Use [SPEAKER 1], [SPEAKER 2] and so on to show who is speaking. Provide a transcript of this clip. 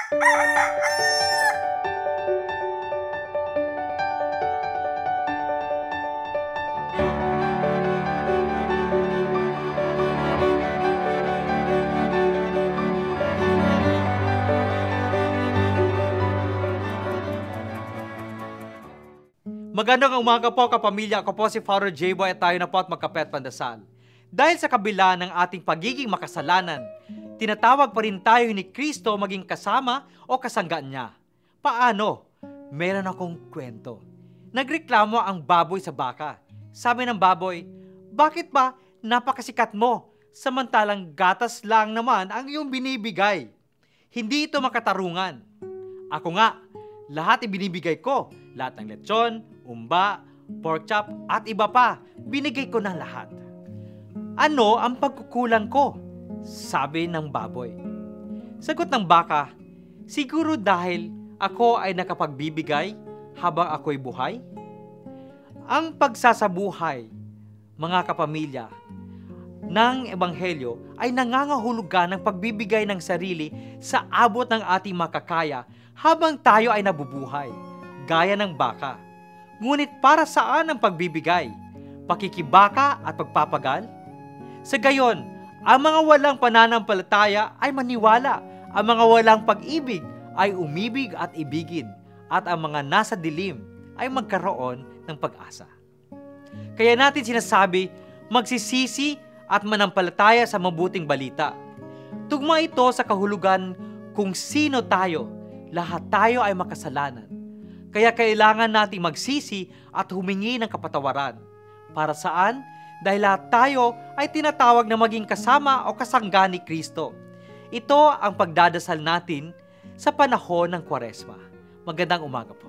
[SPEAKER 1] Magandang umaga po kapamilya, ako po si Father J-Boy at tayo na po at magkape at pandasal. Dahil sa kabila ng ating pagiging makasalanan, tinatawag pa rin tayo ni Kristo maging kasama o kasanggaan niya. Paano? Meron akong kwento. Nagreklamo ang baboy sa baka. Sabi ng baboy, bakit ba napakasikat mo? Samantalang gatas lang naman ang iyong binibigay. Hindi ito makatarungan. Ako nga, lahat ibinibigay ko. Lahat ng lechon, umba, pork chop, at iba pa. Binigay ko na lahat. Ano ang pagkukulang ko? Sabi ng baboy. Sagot ng baka, siguro dahil ako ay nakapagbibigay habang ako'y buhay? Ang pagsasabuhay, mga kapamilya, ng Ebanghelyo ay nangangahulugan ng pagbibigay ng sarili sa abot ng ating makakaya habang tayo ay nabubuhay, gaya ng baka. Ngunit para saan ang pagbibigay? Pakikibaka at pagpapagal? Sa gayon, ang mga walang pananampalataya ay maniwala, ang mga walang pag-ibig ay umibig at ibigin, at ang mga nasa dilim ay magkaroon ng pag-asa. Kaya natin sinasabi, magsisisi at manampalataya sa mabuting balita. Tugma ito sa kahulugan kung sino tayo. Lahat tayo ay makasalanan. Kaya kailangan nating magsisi at humingi ng kapatawaran. Para saan? Dahil lahat tayo ay tinatawag na maging kasama o kasangga ni Kristo. Ito ang pagdadasal natin sa panahon ng Kwaresma. Magandang umaga po.